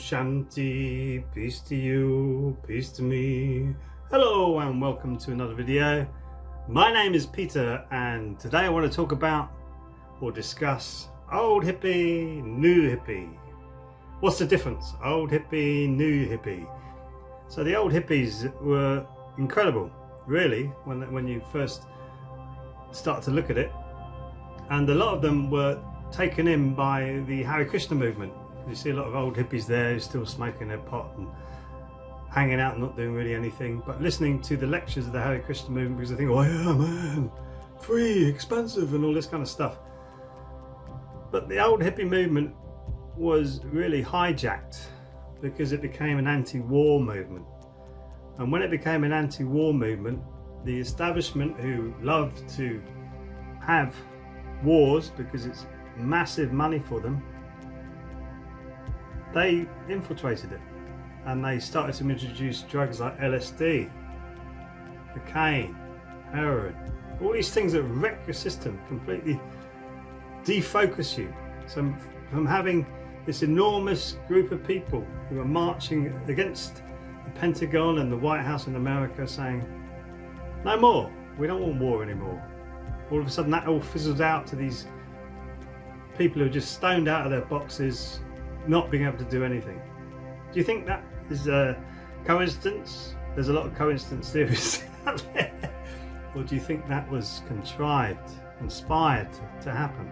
Shanti, peace to you, peace to me. Hello and welcome to another video. My name is Peter and today I want to talk about or discuss old hippie, new hippie. What's the difference? Old hippie, new hippie. So the old hippies were incredible, really, when you first start to look at it. And a lot of them were taken in by the Hare Krishna movement. You see a lot of old hippies there who's still smoking their pot and hanging out and not doing really anything, but listening to the lectures of the Hare Krishna movement because they think, oh yeah man, free, expensive and all this kind of stuff. But the old hippie movement was really hijacked because it became an anti-war movement. And when it became an anti-war movement, the establishment, who loved to have wars because it's massive money for them, they infiltrated it and they started to introduce drugs like LSD, cocaine, heroin, all these things that wreck your system, completely defocus you. So from having this enormous group of people who are marching against the Pentagon and the White House in America saying, no more, we don't want war anymore. All of a sudden that all fizzles out to these people who are just stoned out of their boxes, not being able to do anything. Do you think that is a coincidence? There's a lot of coincidence theories out there. Or do you think that was contrived, inspired to happen?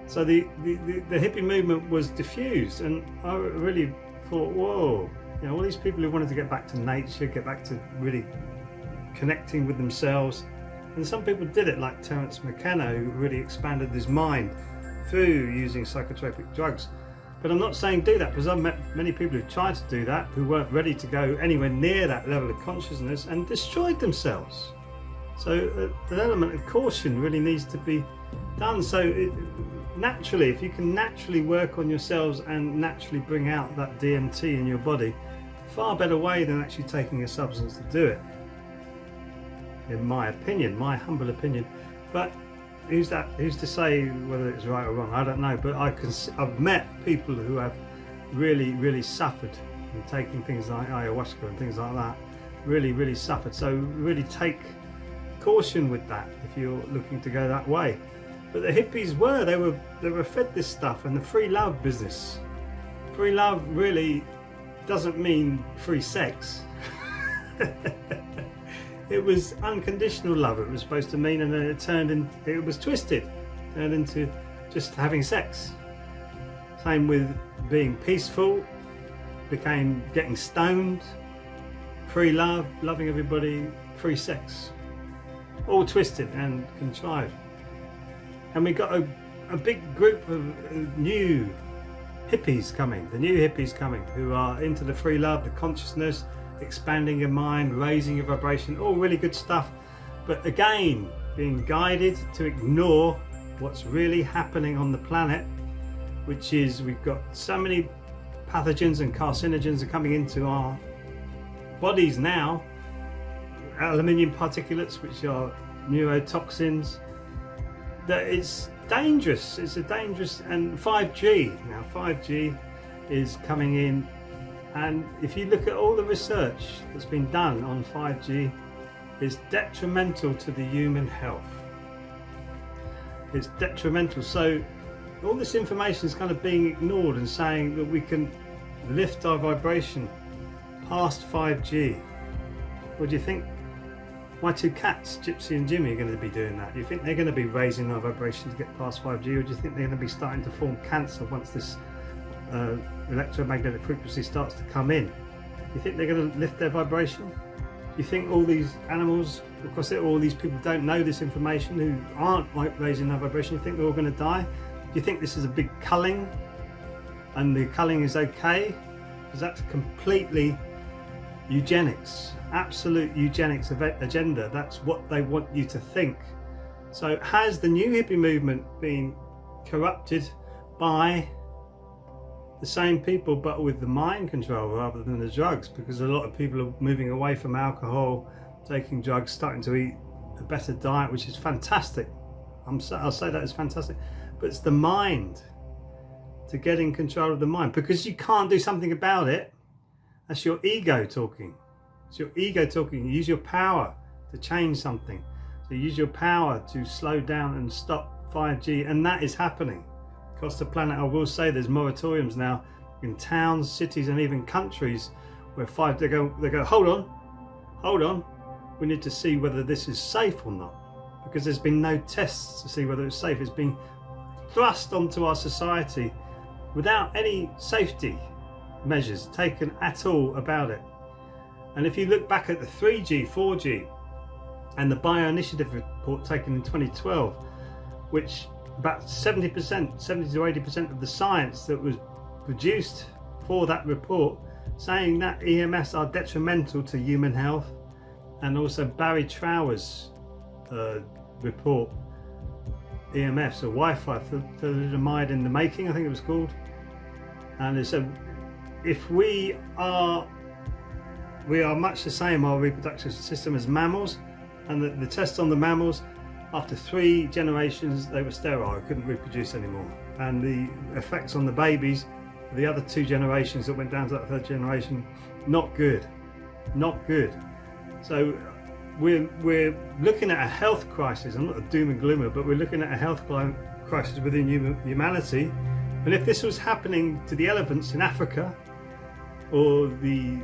So the hippie movement was diffused, and I really thought, whoa, you know, all these people who wanted to get back to nature, get back to really connecting with themselves. And some people did it, like Terence McKenna, who really expanded his mind through using psychotropic drugs. But I'm not saying do that, because I've met many people who tried to do that, who weren't ready to go anywhere near that level of consciousness and destroyed themselves. So an element of caution really needs to be done. So naturally, if you can naturally work on yourselves and naturally bring out that DMT in your body, far better way than actually taking a substance to do it, in my opinion, my humble opinion. But who's to say whether it's right or wrong? I don't know, but I've met people who have really suffered from taking things like ayahuasca and things like that. Really suffered. So really take caution with that if you're looking to go that way. But the hippies they were fed this stuff, and the free love business. Free love really doesn't mean free sex. It was unconditional love, it was supposed to mean, and then it was twisted, turned into just having sex. Same with being peaceful, became getting stoned, free love, loving everybody, free sex. All twisted and contrived. And we got a big group of new hippies coming, who are into the free love, the consciousness, expanding your mind, raising your vibration, all really good stuff. But again, being guided to ignore what's really happening on the planet, which is we've got so many pathogens and carcinogens are coming into our bodies now. Aluminium particulates, which are neurotoxins, that it's dangerous. It's a dangerous, and 5G, now 5G is coming in. And if you look at all the research that's been done on 5G, it's detrimental to the human health. It's detrimental. So all this information is kind of being ignored and saying that we can lift our vibration past 5G. What do you think? My two cats, Gypsy and Jimmy, are going to be doing that. Do you think they're going to be raising our vibration to get past 5G, or do you think they're going to be starting to form cancer once this electromagnetic frequency starts to come in? Do you think they're going to lift their vibration? Do you think all these animals, of course all these people don't know this information, who aren't raising their vibration, you think they're all going to die? Do you think this is a big culling and the culling is okay? Because that's completely eugenics, absolute eugenics agenda. That's what they want you to think. So has the new hippie movement been corrupted by the same people, but with the mind control rather than the drugs? Because a lot of people are moving away from alcohol, taking drugs, starting to eat a better diet, which is fantastic. I'll say that is fantastic, but it's the mind. to get in control of the mind, because you can't do something about it. That's your ego talking. It's your ego talking. You use your power to change something. So you use your power to slow down and stop 5G, and that is happening across the planet. I will say there's moratoriums now in towns, cities, and even countries where they go, hold on, we need to see whether this is safe or not, because there's been no tests to see whether it's safe. It's been thrust onto our society without any safety measures taken at all about it. And if you look back at the 3G, 4G and the Bio-Initiative report taken in 2012, which about 70% to 80% of the science that was produced for that report saying that EMFs are detrimental to human health, and also Barry Trower's report, EMFs or Wi-Fi thalidomide in the making, I think it was called. And it said if we are much the same, our reproductive system, as mammals, and the tests on the mammals, after 3 generations they were sterile, couldn't reproduce anymore, and the effects on the babies, the other 2 generations that went down to that 3rd generation, not good. So we're looking at a health crisis. I'm not a doom and gloomer, but we're looking at a health crisis within humanity. And if this was happening to the elephants in Africa or the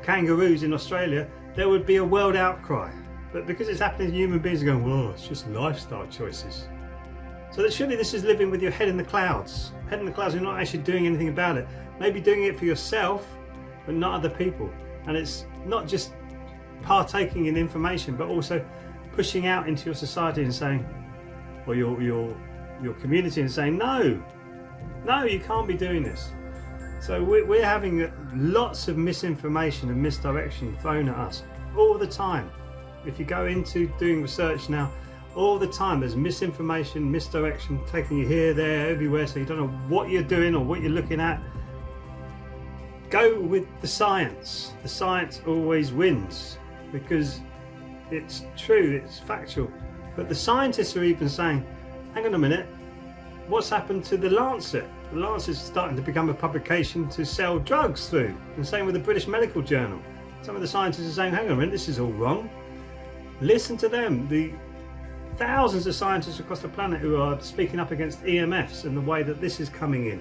kangaroos in Australia, there would be a world outcry. But because it's happening to human beings, are going, whoa, it's just lifestyle choices. So that surely this is living with your head in the clouds. Head in the clouds, you're not actually doing anything about it. Maybe doing it for yourself, but not other people. And it's not just partaking in information, but also pushing out into your society and saying, or your community, and saying, no, you can't be doing this. So we're having lots of misinformation and misdirection thrown at us all the time. If you go into doing research now, all the time there's misinformation, misdirection, taking you here, there, everywhere, so you don't know what you're doing or what you're looking at. Go with the science. The science always wins because it's true, it's factual. But the scientists are even saying, hang on a minute, what's happened to the Lancet? The Lancet's starting to become a publication to sell drugs through. And same with the British Medical Journal. Some of the scientists are saying, hang on a minute, this is all wrong. Listen to them. The thousands of scientists across the planet who are speaking up against EMFs and the way that this is coming in.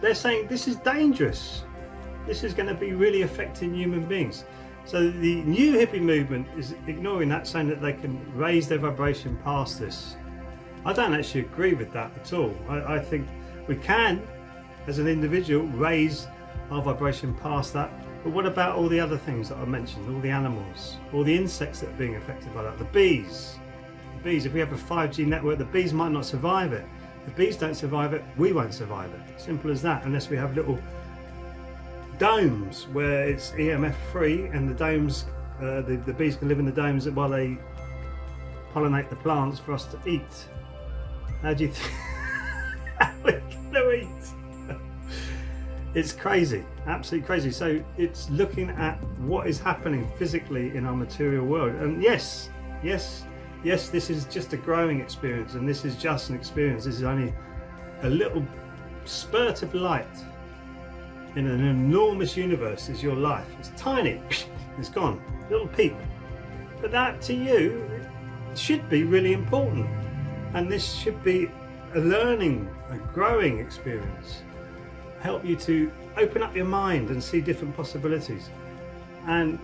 They're saying this is dangerous. This is going to be really affecting human beings. So the new hippie movement is ignoring that, saying that they can raise their vibration past this. I don't actually agree with that at all. I think we can, as an individual, raise our vibration past that. But what about all the other things that I mentioned, all the animals, all the insects that are being affected by that, the bees? The bees, if we have a 5G network, the bees might not survive it. If the bees don't survive it, we won't survive it. Simple as that, unless we have little domes where it's EMF free, and the domes, the bees can live in the domes while they pollinate the plants for us to eat. How do you think? How are we going to eat? It's crazy, absolutely crazy. So it's looking at what is happening physically in our material world. And yes, this is just a growing experience, and this is just an experience. This is only a little spurt of light in an enormous universe. Is your life. It's tiny, it's gone, little peep. But that to you should be really important. And this should be a learning, a growing experience. Help you to open up your mind and see different possibilities. And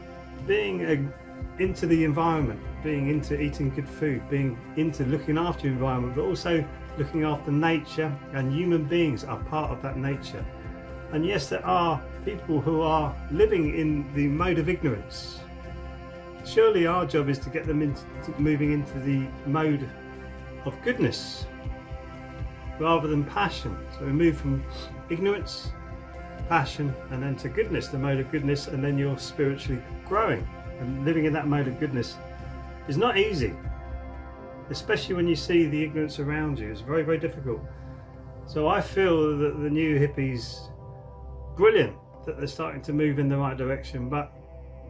being into the environment, being into eating good food, being into looking after your environment, but also looking after nature, and human beings are part of that nature. And yes, there are people who are living in the mode of ignorance. Surely our job is to get them moving into the mode of goodness rather than passion. So we move from ignorance, passion, and then to goodness, the mode of goodness, and then you're spiritually growing. And living in that mode of goodness is not easy, especially when you see the ignorance around you. It's very, very difficult. So I feel that the new hippies, brilliant that they're starting to move in the right direction, but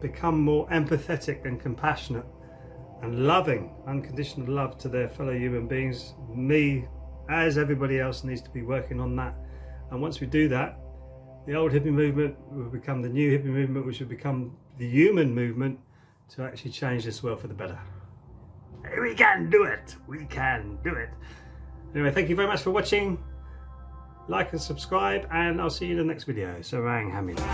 become more empathetic and compassionate and loving, unconditional love to their fellow human beings, me as everybody else needs to be working on that. And once we do that, the old hippie movement will become the new hippie movement, which will become the human movement to actually change this world for the better. We can do it. We can do it. Anyway, thank you very much for watching. Like and subscribe, and I'll see you in the next video. Sarang Hamila.